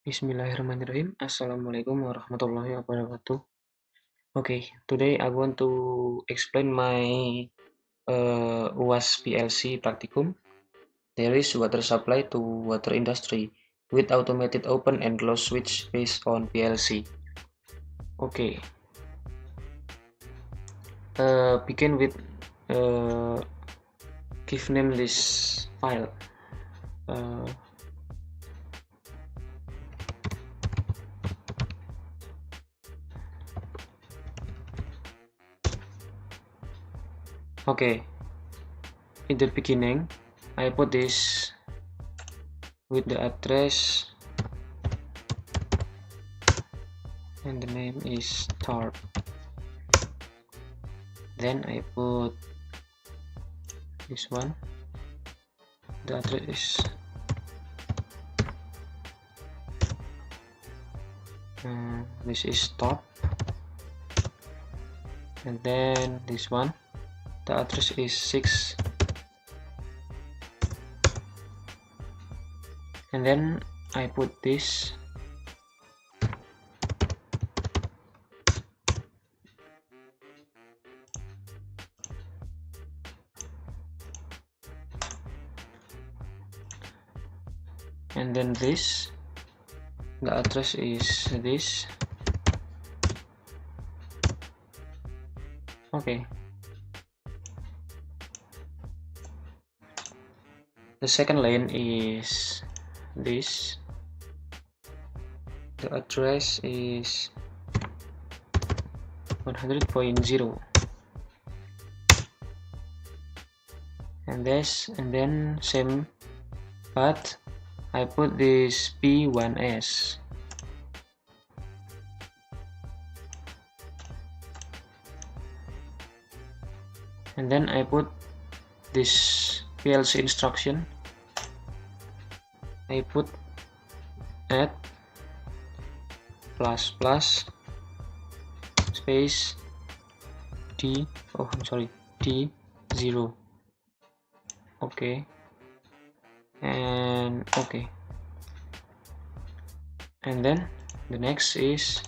Bismillahirrahmanirrahim. Assalamualaikum warahmatullahi wabarakatuh. Okay, today I want to explain my UAS PLC practicum. There is water supply to water industry with automated open and close switch based on PLC. Okay, begin with give name this file. Okay, in the beginning, I put this with the address and the name is start. Then I put this one. The address is this is stop, and then this one. The address is 6, and then I put this. And then this, the address is this. Okay. The second lane is this. The address is 100.0. And then same path, I put this P1S. And then I put this PLC instruction. I put add ++ space D0. Okay, and okay, and then the next is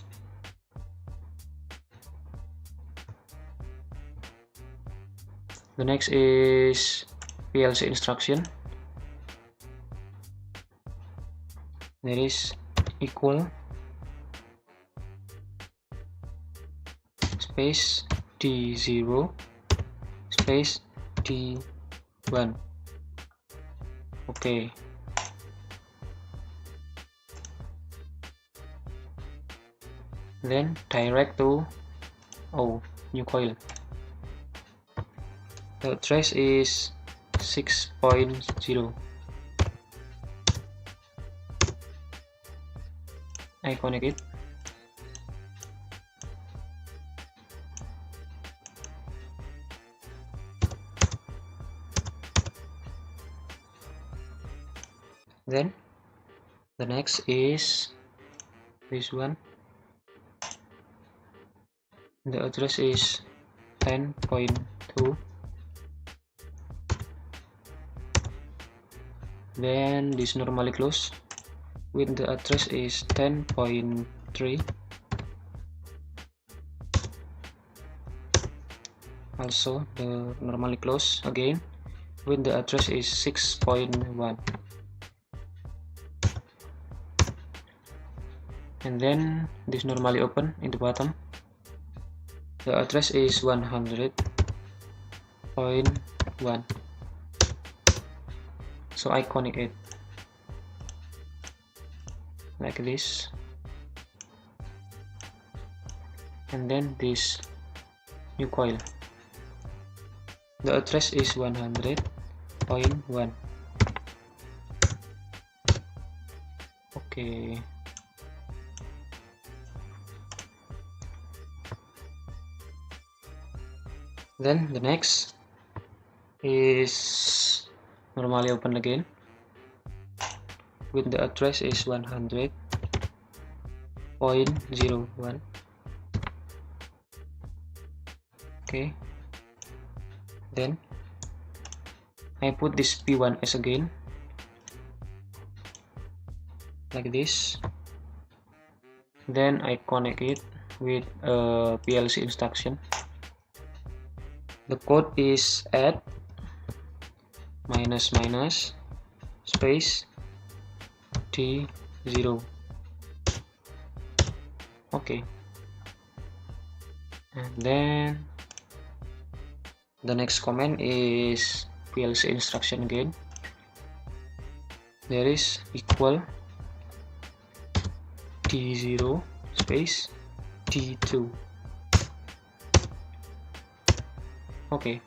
PLC instruction. There is equal space D0 space D1. Okay, then direct to new coil. The address is 6.0. I connect it. Then the next is this one. The address is 10.2. Then this normally close with the address is 10.3. Also the normally close again with the address is 6.1. And then this normally open in the bottom. The address is 100.1. So I connect it like this, and then this new coil. The address is 100.1. Okay. Then the next is normally open again with the address is 100.01. Okay, then I put this P1S again like this, Then I connect it with a PLC instruction. The code is add minus minus space T0. Okay, and then the next command is PLC instruction again. There is equal T0 space T2. Okay,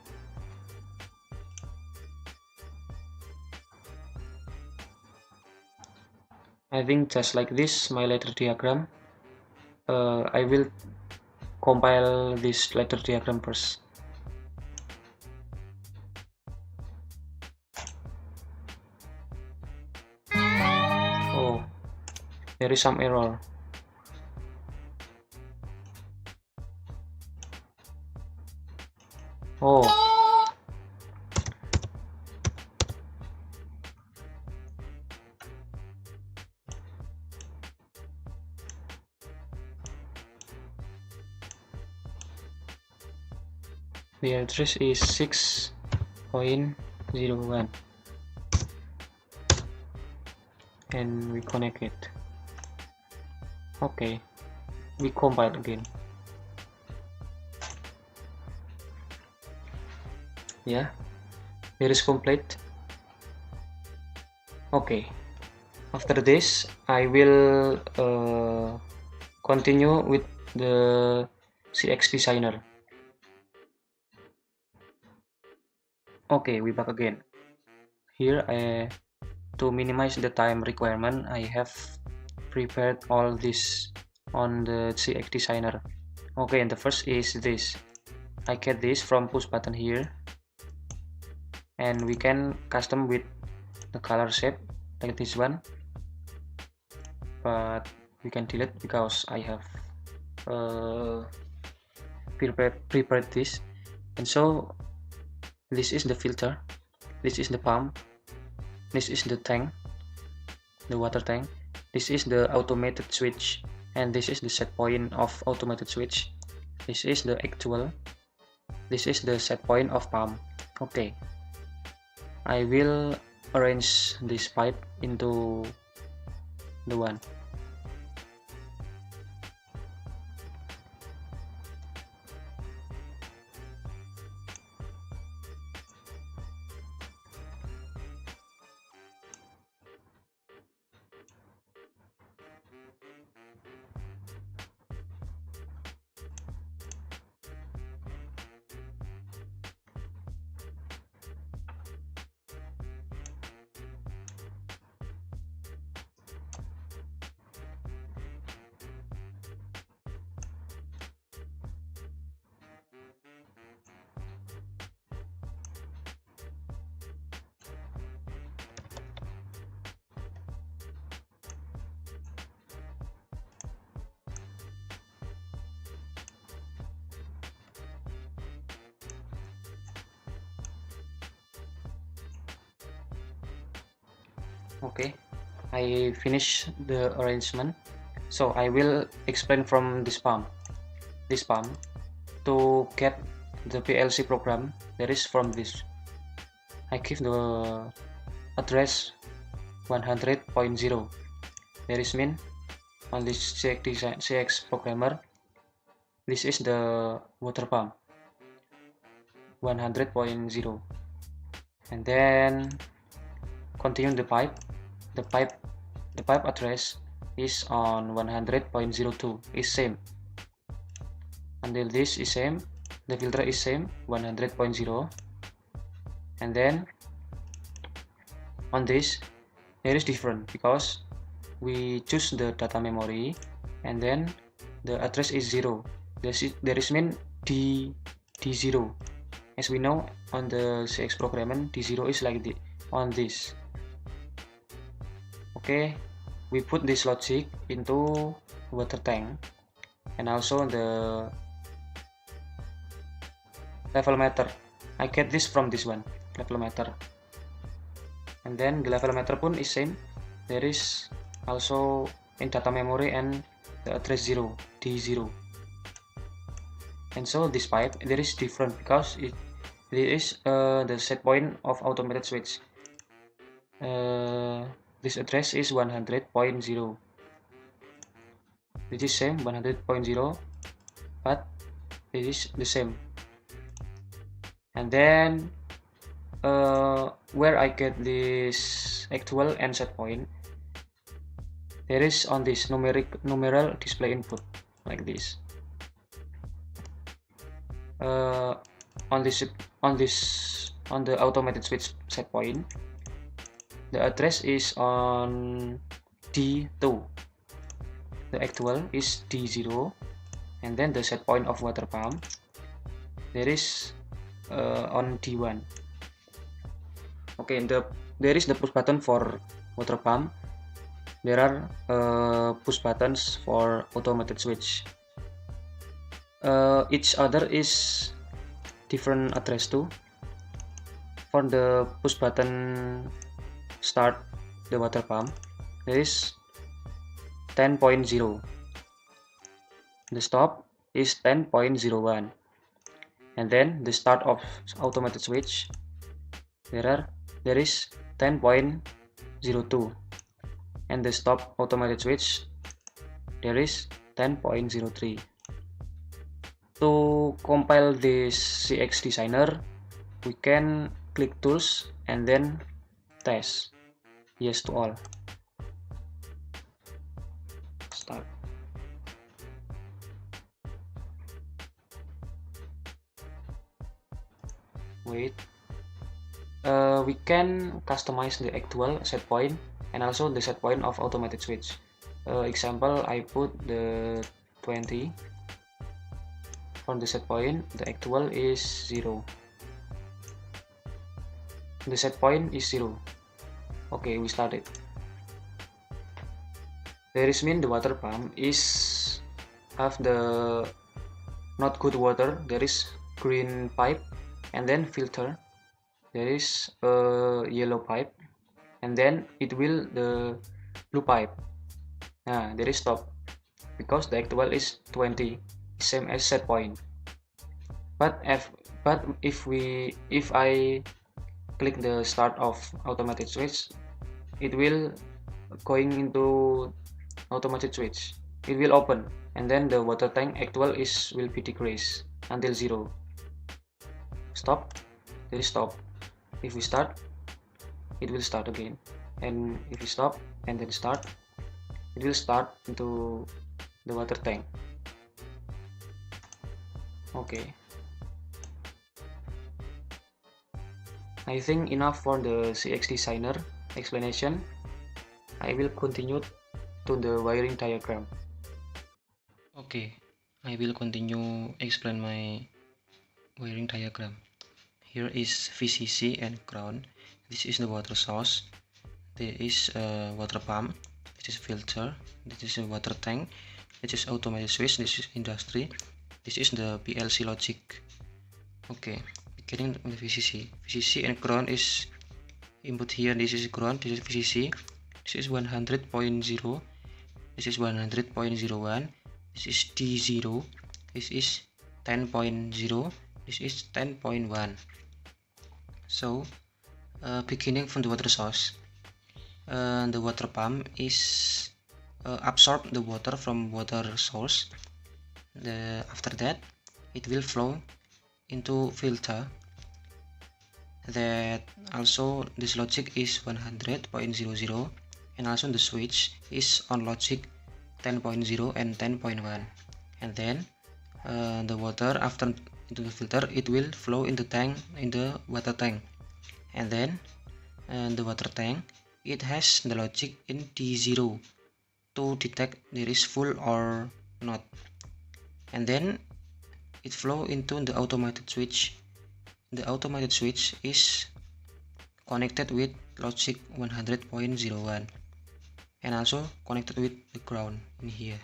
I think just like this my ladder diagram. I will compile this ladder diagram first. Oh, there is some error. Oh, the address is 6.01 and we connect it. Okay, we compile again. Yeah, it is complete. Okay, after this I will continue with the CX designer. Okay, we back again. Here to minimize the time requirement, I have prepared all this on the CX designer. Okay, and the first is this. I get this from push button here, and we can custom with the color shape like this one, but we can delete because I have prepared this. And so this is the filter, this is the pump, this is the tank, the water tank, this is the automated switch, and this is the set point of automated switch, this is the actual, this is the set point of pump. Okay, I will arrange this pipe into the one. Okay, I finish the arrangement, so I will explain from this pump. This pump, to get the PLC program, there is from this. I give the address 100.0. There is mean on this CX programmer, this is the water pump 100.0, and then continue the pipe. The pipe address is on 100.02, is same. Until this is same, the filter is same 100.0, and then on this there is different because we choose the data memory, and then the address is 0. There is mean D0. As we know on the CX programming, D0 is like on this. Okay, we put this logic into water tank, and also the level meter. I get this from this one, level meter, and then the level meter pun is same. There is also in data memory and the address 0, D0. And so this pipe there is different because it is the set point of automated switch. This address is 100.0. This is same 100.0, but this is the same. And then where I get this actual and set point, there is on this numeral display input like this. On the automated switch set point, the address is on D2, the actual is D0, and then the set point of water pump there is on D1. Okay, there is the push button for water pump. There are push buttons for automated switch. Each other is different address too. For the push button start the water pump, there is 10.0. The stop is 10.01, and then the start of automated switch there is 10.02, and the stop automated switch there is 10.03. To compile this CX designer, we can click tools and then test. Yes to all. Start. Wait. We can customize the actual set point and also the set point of automated switch. Example, I put the 20. For the set point, the actual is 0. The set point is 0. Okay, we started. There is mean the water pump is have the not good water. There is green pipe, and then filter. There is a yellow pipe, and then it will the blue pipe. There is stop because the actual is 20, same as set point. But if I click the start of automated switch, it will going into automated switch. It will open, and then the water tank actual will be decreased until 0. Stop. There is stop. If we start, it will start again, and if we stop and then start, it will start into the water tank. Okay, I think enough for the CX designer explanation. I will continue to the wiring diagram. Okay, I will continue explain my wiring diagram. Here is VCC and ground. This is the water source. There is a water pump. This is filter. This is a water tank. This is automated switch. This is industry. This is the PLC logic. Okay, beginning with VCC. VCC and ground is input here. This is ground. This is VCC. This is 100.0. This is 100.01. This is D0. This is 10.0. This is 10.1. So beginning from the water source, the water pump is absorb the water from water source. After that, it will flow into filter. That also this logic is 100.00, and also the switch is on logic 10.0 and 10.1, and then the water after into the filter, it will flow in the water tank, and then the water tank, it has the logic in D0 to detect there is full or not, and then it flow into the automated switch. The automated switch is connected with logic 100.01 and also connected with the ground in here,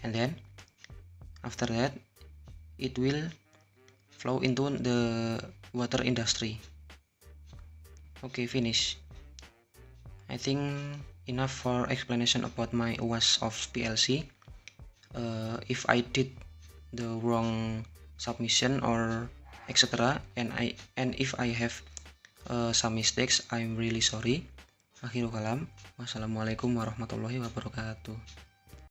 and then after that it will flow into the water industry. Okay, finish. I think enough for explanation about my UAS of PLC. if I did the wrong submission or etc. and if I have some mistakes, I'm really sorry. Akhirul kalam. Wassalamualaikum warahmatullahi wabarakatuh.